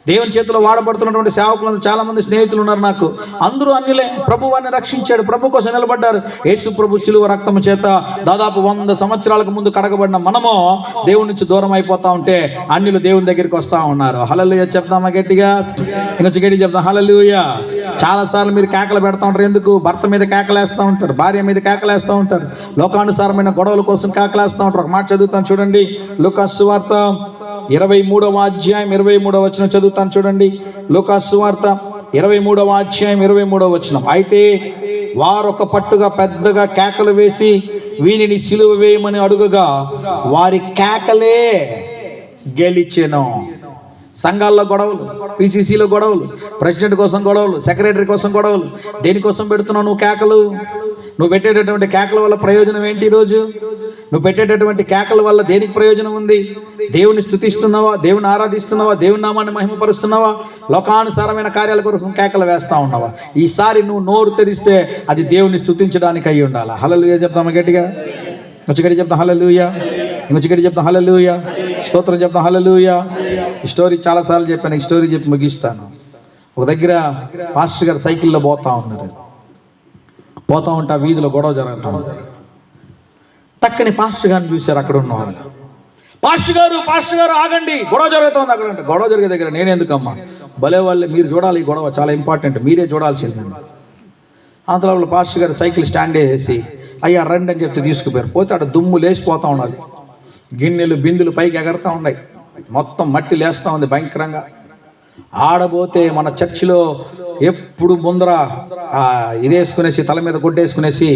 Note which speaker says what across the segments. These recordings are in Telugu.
Speaker 1: దేవుని చేతిలో వాడబడుతున్నటువంటి సేవకులందరూ చాలా మంది స్నేహితులు ఉన్నారు నాకు. అందరూ అన్యులే. ప్రభువాన్ని రక్షించాడు, ప్రభు కోసం నిలబడ్డారు. యేసు ప్రభు శిలువ రక్తము చేత దాదాపు 100 సంవత్సరాలకు ముందు కడగబడిన మనము దేవుడి నుంచి దూరం అయిపోతా ఉంటే అన్యులు దేవుని దగ్గరికి వస్తా ఉన్నారు. హల్లెలూయా చెప్తామా గట్టిగా? ఇంకొంచెం గట్టిగా చెప్తాం హల్లెలూయా. చాలా సార్లు మీరు కేకలు పెడతా ఉంటారు. ఎందుకు? భర్త మీద కేకలేస్తూ ఉంటారు, భార్య మీద కేకలేస్తూ ఉంటారు, లోకానుసారమైన గొడవల కోసం కేకలేస్తూ ఉంటారు. ఒక మాట చదువుతాను చూడండి, లూకాసు సువార్త 23వ అధ్యాయం 23వ వచనం చదువుతాను చూడండి. లూకాసు సువార్త 23వ అధ్యాయం 23వ వచనం. అయితే వారొక పట్టుగా పెద్దగా కేకలు వేసి వీనిని సిలువ వేయమని అడుగగా వారి కేకలే గెలిచెను. సంఘాల్లో గొడవలు, పిసిసిలో గొడవలు, ప్రెసిడెంట్ కోసం గొడవలు, సెక్రటరీ కోసం గొడవలు. దేనికోసం పెడుతున్నావు నువ్వు కేకలు? నువ్వు పెట్టేటటువంటి కేకల వల్ల ప్రయోజనం ఏంటి? ఈరోజు నువ్వు పెట్టేటటువంటి కేకల వల్ల దేనికి ప్రయోజనం ఉంది? దేవుని స్తుతిస్తున్నావా? దేవుని ఆరాధిస్తున్నావా? దేవుని నామాన్ని మహిమపరుస్తున్నావా? లోకానుసారమైన కార్యాల కొరకు కేకలు వేస్తా ఉన్నావా? ఈసారి నువ్వు నోరు తెరిస్తే అది దేవుని స్తుతించడానికి అయి ఉండాలి. హల్లెలూయా చెప్తామా గట్టిగా? గట్టి చెప్తాం హల్లెలూయా. గట్టి చెప్తాం హల్లెలూయా. స్తోత్రం చెప్తాం హల్లెలూయా. ఈ స్టోరీ చాలాసార్లు చెప్పాను, ఈ స్టోరీ చెప్పి ముగిస్తాను. ఒక దగ్గర పాస్టర్ గారు సైకిల్లో పోతా ఉంటే ఆ వీధిలో గొడవ జరుగుతూ ఉంది. టక్కని పాస్టర్ గారిని చూశారు అక్కడ ఉన్నవారు. పాస్టర్ గారు ఆగండి, గొడవ జరుగుతుంది అక్కడ. అంటే గొడవ జరిగే దగ్గర నేనెందుకమ్మా? భలే వాళ్ళే, మీరు చూడాలి, ఈ గొడవ చాలా ఇంపార్టెంట్, మీరే చూడాల్సిందండి. అంతలోపల పాస్టర్ గారు సైకిల్ స్టాండ్ వేసి అయ్యా రండి అని చెప్తే తీసుకుపోయారు. పోతే అక్కడ దుమ్ము లేచిపోతూ ఉన్నది, గిన్నెలు బిందులు పైకి ఎగరుతూ ఉన్నాయి, మొత్తం మట్టి లేస్తూ ఉంది భయంకరంగా. ఆడబోతే మన చర్చిలో ఎప్పుడు ముందర ఇదేసుకునేసి తల మీద గుడ్డేసుకునేసి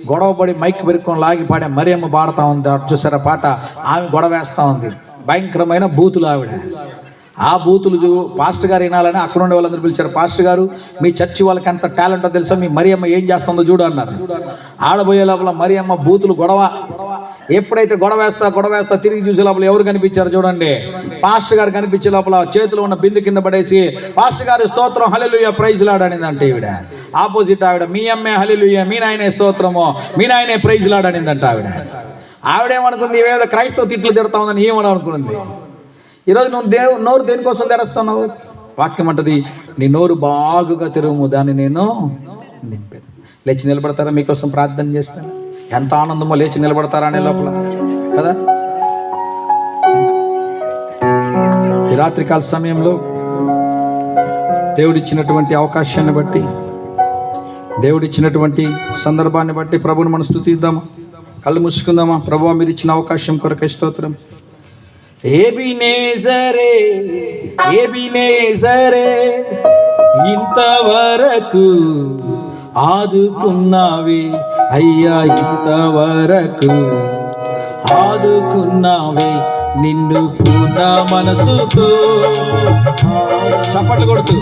Speaker 1: గొడవపడి మైక్ పెరుక్కొని లాగి పాడే మరియమ్మ పాడుతూ ఉంది. చూసారా పాట? ఆమె గొడవ వేస్తూ ఉంది. భయంకరమైన బూతులు ఆవిడ. ఆ బూతులు పాస్టర్ గారు వినాలని అక్కడ ఉండే వాళ్ళందరూ పిలిచారు. పాస్టర్ గారు, మీ చర్చి వాళ్ళకి ఎంత టాలెంటో తెలుసా? మీ మరియమ్మ ఏం చేస్తుందో చూడు అన్నారు. ఆడబోయే లోపల మరియమ్మ బూతులు గొడవ. ఎప్పుడైతే గొడవ వేస్తా తిరిగి చూసే లోపల ఎవరు కనిపించారు చూడండి? పాస్టర్ గారు కనిపించే లోపల చేతిలో ఉన్న బిందు కింద పడేసి పాస్టర్ గారి స్తోత్రం హల్లెలూయా ప్రైజ్ లార్డ్ అనిందంటే ఈవిడ. ఆపోజిట్ ఆవిడ మీ అమ్మే హల్లెలూయా, మీ నాయనే స్తోత్రము, మీ నాయనే ప్రైజ్ లార్డ్ అనిందంట ఆవిడ. ఆవిడేమనుకుంది? ఏదో క్రైస్తవ తిట్లు తిడతా ఉందని ఏమని అనుకున్నది. ఈరోజు నువ్వు నోరు దేనికోసం తెరుస్తున్నావు? వాక్యం అంటది, నీ నోరు బాగుగా తెరువు, దాన్ని నేను నింపాను. లేచి నిలబడతారా? మీకోసం ప్రార్థన చేస్తాను. ఎంత ఆనందమో లేచి నిలబడతారా అనే లోపల కదా. ఈ రాత్రికాల సమయంలో దేవుడిచ్చినటువంటి అవకాశాన్ని బట్టి, దేవుడిచ్చినటువంటి సందర్భాన్ని బట్టి ప్రభువుని మనం స్తుతిద్దామా? కళ్ళు మూసుకుందామా? ప్రభువా, మీరు ఇచ్చిన అవకాశం కొరకై స్తోత్రం. ఎబినేజరే ఇంతవరకు ఆదుకున్నావే అయ్యా, ఇంతవరకు ఆదుకున్నావే నిన్ను పూర్ణ మనసుతో. చప్పట్లు కొడుతూ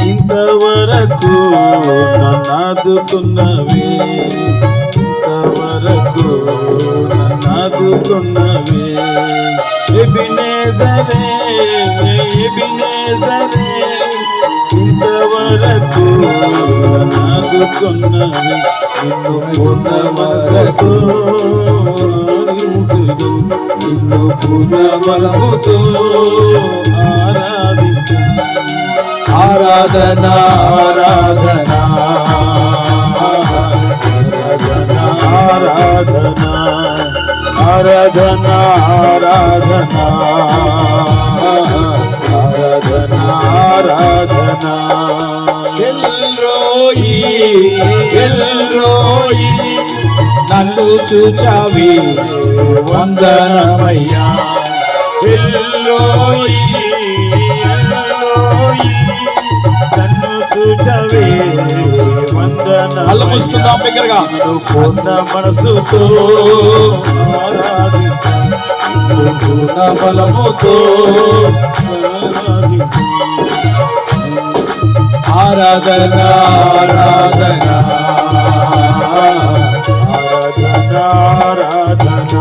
Speaker 2: ఇంతవరకు నన్నాదుకున్నవే, ఇంతవరకు నన్నాదుకున్నవే. ఎబినేజరే ఇంతవరకు నన్నాదుకున్నవే నిన్ను పూర్ణ మనసుతో, నిన్ను పూర్ణ బలముతో
Speaker 1: ఆరాధనా ఆరాధనా
Speaker 2: ఆరాధనా ఆరాధనా ఆరాధనా ఆరాధనా ఆరాధనా.
Speaker 1: ఎల్రోయి నన్ను చూచావి వందనమయ్యా.
Speaker 2: ఎల్రోయి నన్ను చూచవే వందన.
Speaker 1: అల్ల ముస్తుందాం దగ్గరగా.
Speaker 2: పూర్ణ మనసుతో
Speaker 1: పూర్ణ బలముతో ఆరాధన ఆరాధన ఆరాధన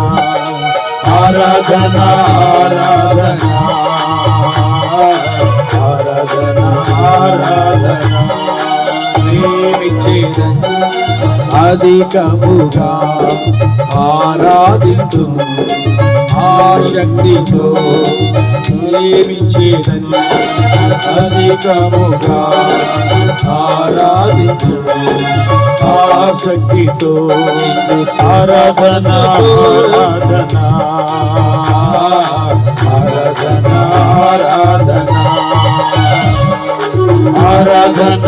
Speaker 1: ఆరాధన ఆరాధన అధికముగా ఆరాధించు ఆ శక్తితో ప్రేమించేదని అధికముగా ఆరాధించు ఆ శక్తితో
Speaker 2: ఆరాధన ఆరాధన ఆరాధన ఆరాధన ఆరాధన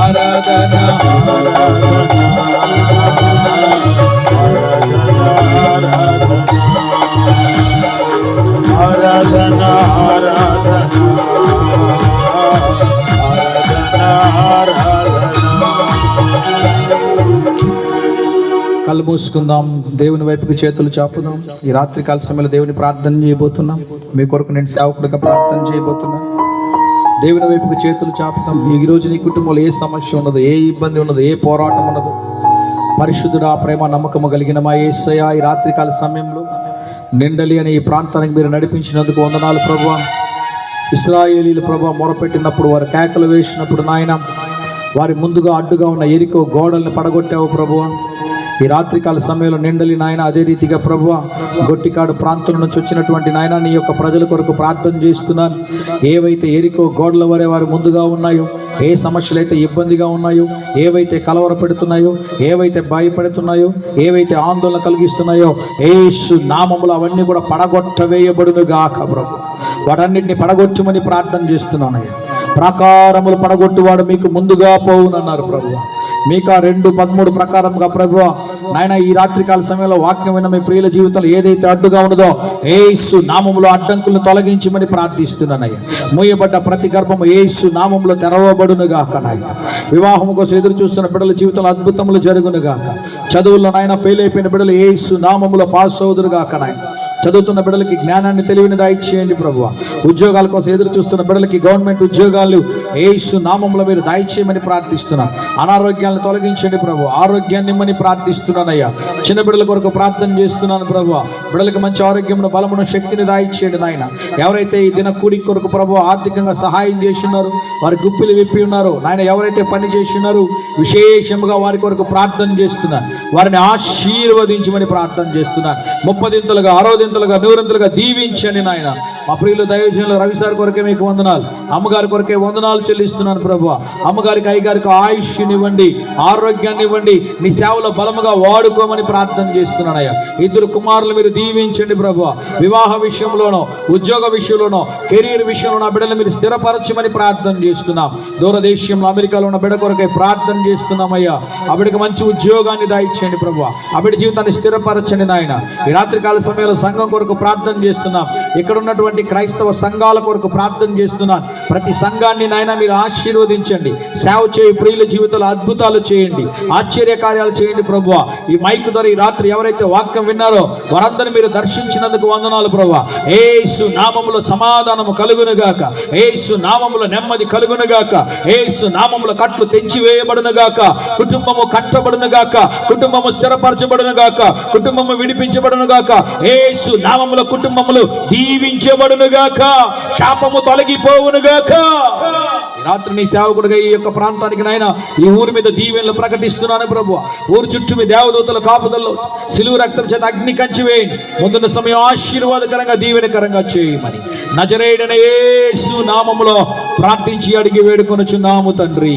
Speaker 2: ఆరాధన
Speaker 1: ఆరాధన
Speaker 2: ఆరాధన
Speaker 1: కళ్ళు మూసుకుందాం, దేవుని వైపుకి చేతులు చాపుదాం. ఈ రాత్రి కాల సమయంలో దేవుని ప్రార్థన చేయబోతున్నాం. మీ కొరకు నేను సేవకుడిగా ప్రార్థన చేయబోతున్నాను. దేవుని వైపుకి చేతులు చాపుతాం. ఈ రోజు నీ కుటుంబంలో ఏ సమస్య ఉన్నదో, ఏ ఇబ్బంది ఉన్నదో, ఏ పోరాటం ఉన్నదో, పరిశుద్ధుడా, ప్రేమ నమ్మకము కలిగిన మా యేసయ్య, ఈ రాత్రికాల సమయంలో నిండలి అని ఈ ప్రాంతానికి మీరు నడిపించినందుకు వందనాలు ప్రభువా. ఇశ్రాయేలీలు ప్రభువా మొరపెట్టినప్పుడు, వారు కేకలు వేసినప్పుడు నాయన, వారి ముందుగా అడ్డుగా ఉన్న ఎరికో గోడల్ని పడగొట్టావు ప్రభువా. ఈ రాత్రికాల సమయంలో నిండలి నాయన, అదే రీతిగా ప్రభువా గొట్టికాడు ప్రాంతం నుంచి వచ్చినటువంటి నాయన నీ యొక్క ప్రజల కొరకు ప్రార్థన చేస్తున్నాను. ఏవైతే ఎరికో గోడల వరే వారు ముందుగా ఉన్నాయో, ఏ సమస్యలు అయితే ఇబ్బందిగా ఉన్నాయో, ఏవైతే కలవర పెడుతున్నాయో, ఏవైతే భయపెడుతున్నాయో, ఏవైతే ఆందోళన కలిగిస్తున్నాయో, యేసు నామములో అవన్నీ కూడా పడగొట్టవేయబడును గాక ప్రభు. వాటన్నిటిని పడగొట్టమని ప్రార్థన చేస్తున్నానయ్యా. ప్రాకారములు పడగొట్టువాడు మీకు ముందుగా పోవునన్నారు ప్రభు. మీకా 2:13 ప్రకారంగా ప్రభువా నాయన, ఈ రాత్రికాల సమయంలో వాక్యం విన్న మీ ప్రియుల జీవితంలో ఏదైతే అడ్డుగా ఉన్నదో యేసు నామములో అడ్డంకులను తొలగించమని ప్రార్థిస్తున్నానయ్యా. మూయబడ్డ ప్రతి గర్భము యేసు నామములో తెరవబడునుగాక నాయన. వివాహం కోసం ఎదురు చూస్తున్న బిడ్డల జీవితంలో అద్భుతములు జరుగునుగాక. చదువుల్లో నాయన ఫెయిల్ అయిపోయిన బిడ్డలు యేసు నామములో పాస్ అవుదురుగాక నాయన. చదువుతున్న బిడ్డలకి జ్ఞానాన్ని తెలివిని దయచేయండి ప్రభువా. ఉద్యోగాల కోసం ఎదురు చూస్తున్న బిడ్డలకి గవర్నమెంట్ ఉద్యోగాలు యేసు నామములో మీరు దయచేయమని ప్రార్థిస్తున్నాను. అనారోగ్యాలను తొలగించండి ప్రభు. ఆరోగ్యాన్ని ఇమ్మని ప్రార్థిస్తున్నానయ్యా. చిన్న బిడ్డల కొరకు ప్రార్థన చేస్తున్నాను ప్రభువా. బిడ్డలకు మంచి ఆరోగ్యమును, బలమును, శక్తిని దయచేయండి నాయన. ఎవరైతే ఈ దిన కూడి కొరకు ప్రభు ఆర్థికంగా సహాయం చేస్తున్నారు, వారి గుప్పిలు విప్పి ఉన్నారు నాయన, ఎవరైతే పని చేస్తున్నారు విశేషంగా వారి కొరకు ప్రార్థన చేస్తున్నాను. వారిని ఆశీర్వదించమని ప్రార్థన చేస్తున్నాను. 30ంతలుగా 60ంతలుగా 100ంతలుగా దీవించండి నాయన. మా ప్రియులు దైవజనులు రవిసారి కొరకే మీకు వందనాలు, అమ్మగారి కొరకే వందనాలు చెల్లిస్తున్నాను ప్రభువా. అమ్మగారికి, అయ్యగారికి ఆయుష్నివ్వండి, ఆరోగ్యాన్ని ఇవ్వండి, నీ సేవలో బలముగా వాడుకోమని ప్రార్థన చేస్తున్నానయ్యా. 2 కుమారులు మీరు దీవించండి ప్రభువా. వివాహ విషయంలోనో, ఉద్యోగ విషయంలోనో, కెరీర్ విషయంలో నా బిడ్డలు మీరు స్థిరపరచమని ప్రార్థన చేస్తున్నాం. దూరదేశంలో అమెరికాలో ఉన్న బిడ్డ కొరకే ప్రార్థన చేస్తున్నామయ్యా. ఆ బిడ్డకు మంచి ఉద్యోగాన్ని దయచేయండి ప్రభువా. ఆ బిడ్డ జీవితాన్ని స్థిరపరచండి నాయన. ఈ రాత్రికాల సమయంలో సంఘం కొరకు ప్రార్థన చేస్తున్నాం. ఇక్కడ ఉన్నటువంటి క్రైస్తవ సంఘాల కొరకు ప్రార్థన చేస్తున్నాను. ప్రతి సంఘాన్ని నాయన మీరు ఆశీర్వదించండి. సేవ చేయి ప్రియుల జీవితాలు అద్భుతాలు చేయండి, ఆశ్చర్య కార్యాలు చేయండి ప్రభువా. ఈ మైక్ ద్వారా ఈ రాత్రి ఎవరైతే వాక్యం విన్నారో వారందరూ మీరు దర్శించినందుకు వందనాలు ప్రభువా. యేసు నామములో సమాధానము కలుగునుగాక, యేసు నామములో నెమ్మది కలుగునుగాక, యేసు నామములో కట్లు తెంచివేయబడునుగాక, కుటుంబము కట్టబడునుగాక, కుటుంబము స్థిరపరచబడునుగాక, కుటుంబము విడిపించబడునుగాక, యేసు నామములో కుటుంబములు దీవించబడునుగాక, శాపము తొలగిపోవునుగాక. రాత్రి నీ సేవకుడిగా ఈ యొక్క ప్రాంతానికి నాయన ఈ ఊరి మీద దీవెనలు ప్రకటిస్తున్నాను ప్రభువా. ఊరు చుట్టూ మీ దేవదూతల కాపుదల్లో సిలువ రక్తం చేత అగ్ని కంచి వేయండి. ముందున్న సమయం ఆశీర్వాదకరంగా దీవెనకరంగా చేయమని నజరేయుడైన యేసు నామములో ప్రార్థించి అడిగి వేడుకొనుచున్నాము తండ్రి.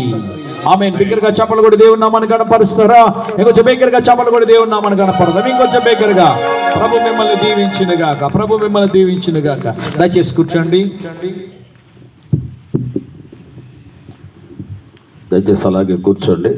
Speaker 1: ఆమేన్. బిగ్గరగా చప్పలు కూడా దేవుని నామాన్ని కనపరుస్తారా? ఇంకొంచెం బిగ్గరగా చప్పలు కూడా దేవుని నామాన్ని కనపడదాం. ఇంకొంచెం బిగ్గరగా. ప్రభు మిమ్మల్ని దీవించునుగాక, ప్రభు మిమ్మల్ని దీవించునుగాక. దయచేసి కూర్చోండి.
Speaker 2: దయచేసి అలాగే కూర్చోండి.